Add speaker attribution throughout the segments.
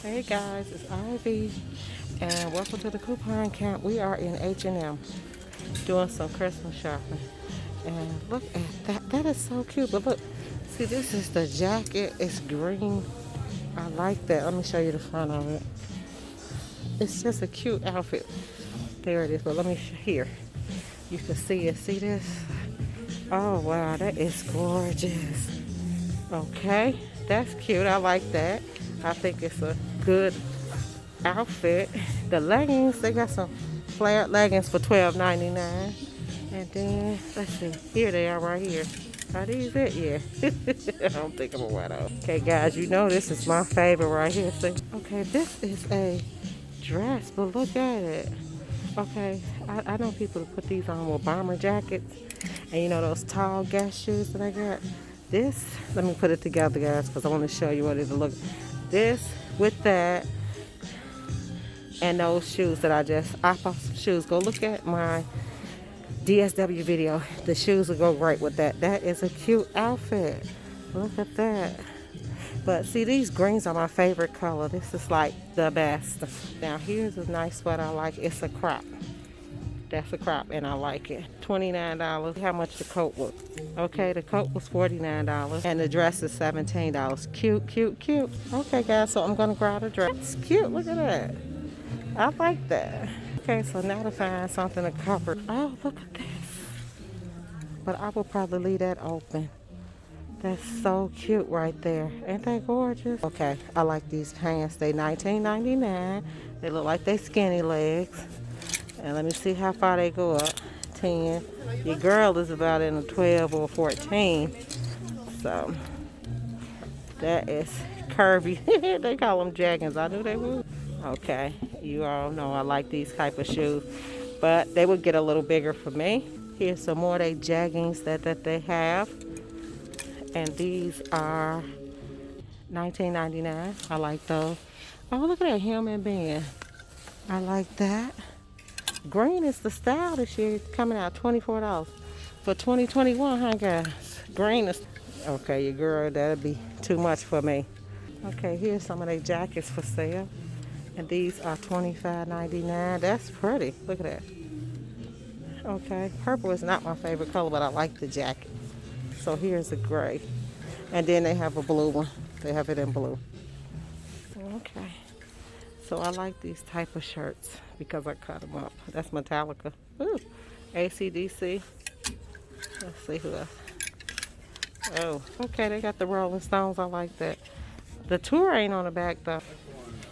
Speaker 1: Hey guys, it's Ivy, and welcome to the coupon camp. We are in H&M doing some Christmas shopping. And look at that. That is so cute. But look, see, this is the jacket. It's green. I like that. Let me show you the front of it. It's just a cute outfit. There it is. But let me here. You can see it. See this? Oh, wow. That is gorgeous. Okay. That's cute. I like that. I think it's a good outfit. The leggings, they got some flared leggings for $12.99. And then, let's see, here they are right here. Are these it? Yeah. I don't think I'm gonna wear those. Okay, guys, you know this is my favorite right here. See? Okay, this is a dress, but look at it. Okay, I know people that put these on with bomber jackets. And you know those tall gas shoes that I got? This, let me put it together, guys, because I want to show you what it'll look. This with that and those shoes that I bought some shoes. Go look at my DSW video. The shoes will go right with that. That is a cute outfit. Look at that. But see, these greens are my favorite color. This is like the best. Now here's a nice sweater I like. It's a crop. That's a crop and I like it. $29. How much the coat was? Okay, the coat was $49 and the dress is $17. Cute, cute, cute. Okay, guys, so I'm gonna grab a dress. It's cute. Look at that. I like that. Okay, so now to find something to cover. Oh, look at this. But I will probably leave that open. That's so cute right there. Ain't that gorgeous? Okay, I like these pants. They $19.99. They look like they skinny legs. And let me see how far they go up. 10. Your girl is about in a 12 or 14. So that is curvy. They call them jaggers. I knew they would. Okay, you all know I like these type of shoes, but they would get a little bigger for me. Here's some more they jaggings that they have, and these are $19.99. I like those. Oh, look at that hem and band. I like that. Green is the style this year. It's coming out $24 for 2021, huh, guys? Green is okay. Your girl, that'll be too much for me. Okay, here's some of their jackets for sale. And these are $25.99. That's pretty. Look at that. Okay. Purple is not my favorite color, but I like the jacket. So here's a gray. And then they have a blue one. They have it in blue. Okay. So I like these type of shirts because I cut them up. That's Metallica. Ooh. AC/DC. Let's see who else. Oh. Okay, they got the Rolling Stones. I like that. The tour ain't on the back, though.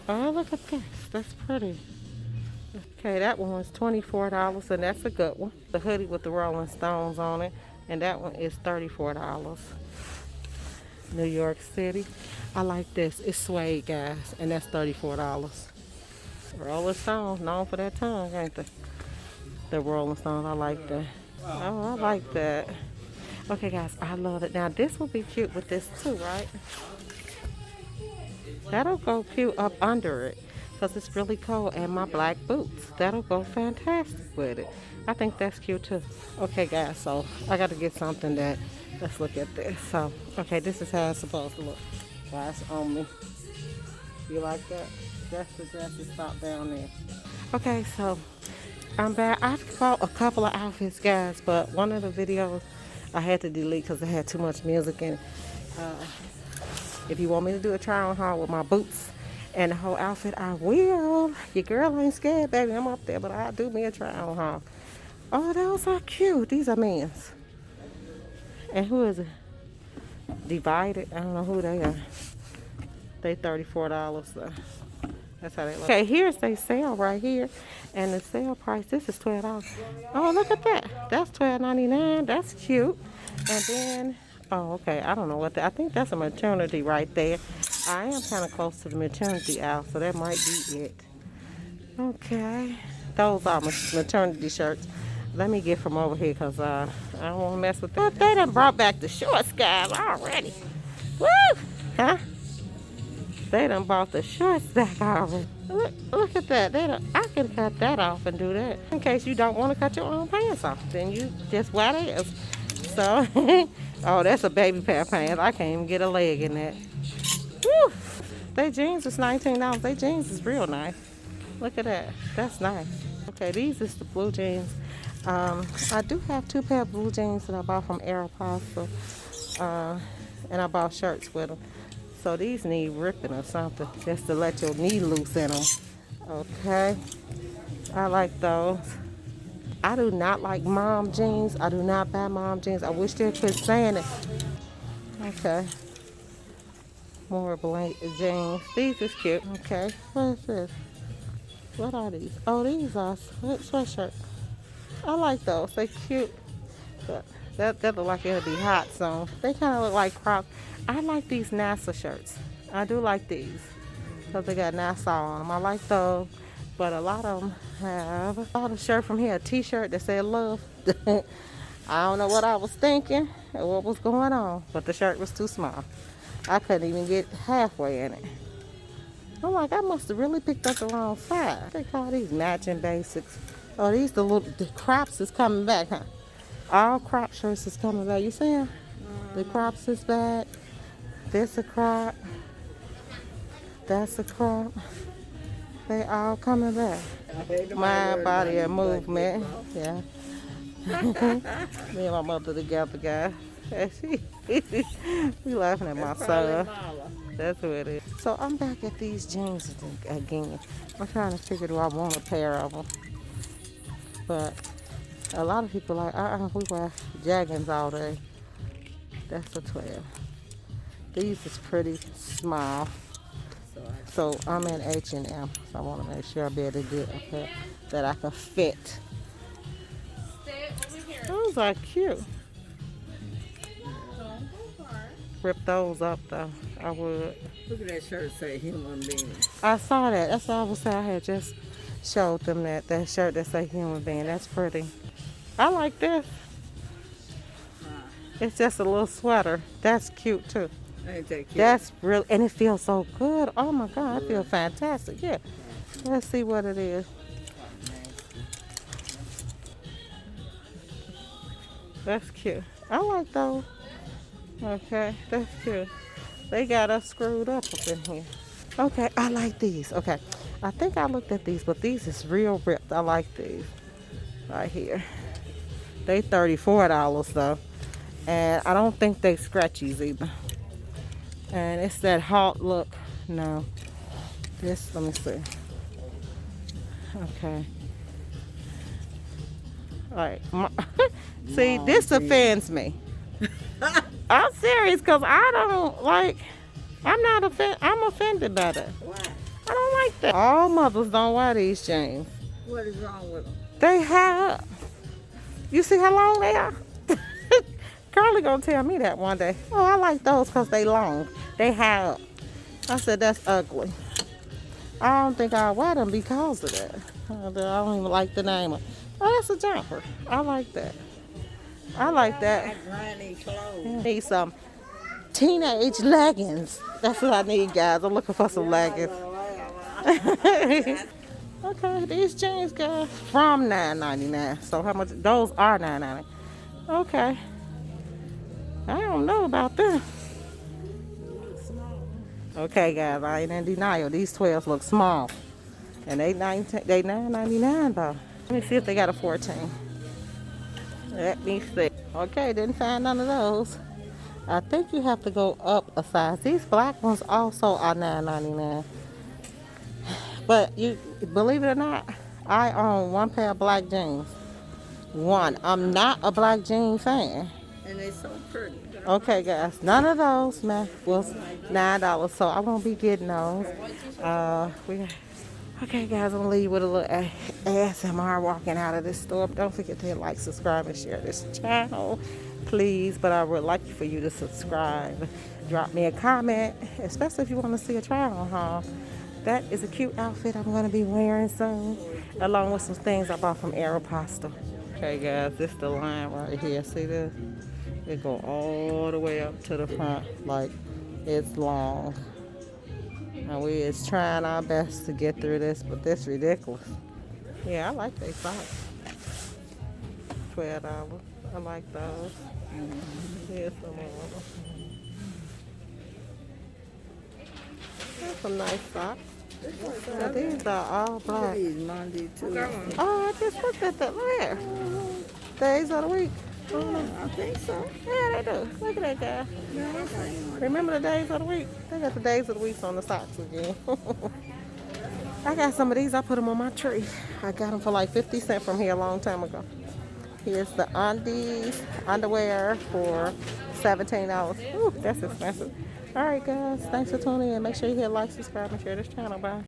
Speaker 1: Oh, look at this. That's pretty. Okay, that one was $24, and that's a good one. The hoodie with the Rolling Stones on it, and that one is $34. New York City. I like this. It's suede, guys, and that's $34. Rolling Stones, known for that tongue, ain't they? The Rolling Stones, I like that. Oh, I like that. Okay, guys, I love it. Now, this will be cute with this, too, right? That'll go cute up under it because it's really cold, and my black boots. That'll go fantastic with it. I think that's cute too. Okay, guys, so I got to get something that, let's look at this. So, okay, this is how it's supposed to look. Guys, on me. You like that? That's the dress you stop down there. Okay, so I'm back. I've bought a couple of outfits, guys, but one of the videos I had to delete because it had too much music in it. If you want me to do a try on haul with my boots and the whole outfit, I will. Your girl ain't scared, baby. I'm up there, but I'll do me a try on haul. Oh, those are cute. These are men's. And who is it? Divided. I don't know who they are. They $34 though. That's how they look. Okay, here's their sale right here. And the sale price, this is $12. Oh, look at that. That's $12.99. That's cute. And then, oh, okay. I don't know what that. I think that's a maternity right there. I am kind of close to the maternity aisle, so that might be it. Okay. Those are maternity shirts. Let me get from over here because I don't want to mess with that. They done brought back the shorts, guys, already. Woo! Huh? They done bought the shorts back already. Look at that. I can cut that off and do that. In case you don't want to cut your own pants off, then you just wear theirs. So, oh, that's a baby pair of pants. I can't even get a leg in that. Woo! They jeans is $19. They jeans is real nice. Look at that. That's nice. Okay, these is the blue jeans. I do have 2 pair of blue jeans that I bought from Aeropostale. And I bought shirts with them. So these need ripping or something, just to let your knee loose in them. Okay, I like those. I do not like mom jeans. I do not buy mom jeans. I wish they quit saying it. Okay, more blank jeans. These is cute. Okay, what is this? What are these? Oh, these are sweatshirts. I like those. They're cute. But that look like it'll be hot soon. They kind of look like Crocs. I like these NASA shirts. I do like these because they got NASA on them. I like those, but a lot of them have. I bought a shirt from here, a T-shirt that said love. I don't know what I was thinking or what was going on, but the shirt was too small. I couldn't even get halfway in it. I'm like, I must have really picked up the wrong size. They call these matching basics. Oh, the crops is coming back, huh? All crop shirts is coming back. You see them? The crops is back. This a crop. That's a crop. They all coming back. Mind, body, and movement. Yeah. Me and my mother together, guys. We laughing at my son. That's what it is. So I'm back at these jeans again. I'm trying to figure, do I want a pair of them? But a lot of people like, we wear Joggers all day. That's a 12. These is pretty small. So I'm in H&M. So I want to make sure I be able to get a pair that I can fit. Those are cute. Rip those up though. I would.
Speaker 2: Look at that shirt say human being.
Speaker 1: I saw that. That's what I was saying. I had just showed them that shirt that say human being. That's pretty. I like this. It's just a little sweater. That's cute too.
Speaker 2: Ain't that cute?
Speaker 1: That's real, and it feels so good. Oh my God, I feel fantastic. Yeah. Let's see what it is. That's cute. I like those. Okay, that's cute. They got us screwed up in here. Okay, I like these. Okay, I think I looked at these, but these is real ripped. I like these right here. They $34 though, and I don't think they scratchies either. And it's that hot look. No, this. Let me see. Okay. All right. See, this offends me. I'm serious, because I don't like, I'm offended by that.
Speaker 2: Why?
Speaker 1: I don't like that. All mothers don't wear these jeans.
Speaker 2: What is wrong with them?
Speaker 1: They have, you see how long they are? Carly gonna tell me that one day. Oh, I like those because they long. They have. I said, that's ugly. I don't think I'll wear them because of that. I don't even like the name of it. Oh, that's a jumper. I like that. I like that. I need some teenage leggings. That's what I need, guys. I'm looking for some leggings. Okay, these jeans, guys, from $9.99. So how much? Those are $9.99. Okay. I don't know about them. Okay, guys, I ain't in denial. These 12s look small, and they $9.99 though. Let me see if they got a 14. Let me see. Okay, didn't find none of those. I think you have to go up a size. These black ones also are $9.99. But you believe it or not, I own one pair of black jeans. One. I'm not a black jean fan.
Speaker 2: And they're so pretty.
Speaker 1: Okay, guys, none of those, man, was $9, so I won't be getting those. Okay, guys, I'm gonna leave you with a little ASMR walking out of this store. Don't forget to hit like, subscribe, and share this channel, please. But I would like for you to subscribe. Drop me a comment, especially if you want to see a try-on haul. That is a cute outfit I'm gonna be wearing soon, along with some things I bought from Aeropostale. Okay, guys, this is the line right here. See this? It go all the way up to the front, like it's long. And we is trying our best to get through this, but this ridiculous. Yeah, I like these socks. $12. I like those. Here's some more. That's some nice socks. Now, these are all
Speaker 2: Look at
Speaker 1: black.
Speaker 2: these Monday, Tuesday.
Speaker 1: Oh, I just looked at that. Look at days of the week.
Speaker 2: I think so.
Speaker 1: Yeah, they do. Look at that guy.
Speaker 2: Yeah, I think.
Speaker 1: Remember the days of the week? They got the days of the week on the socks again. I got some of these. I put them on my tree. I got them for like 50 cents from here a long time ago. Here's the undies, underwear for $17. Ooh, that's expensive. All right, guys. Thanks for tuning in. Make sure you hit like, subscribe, and share this channel. Bye.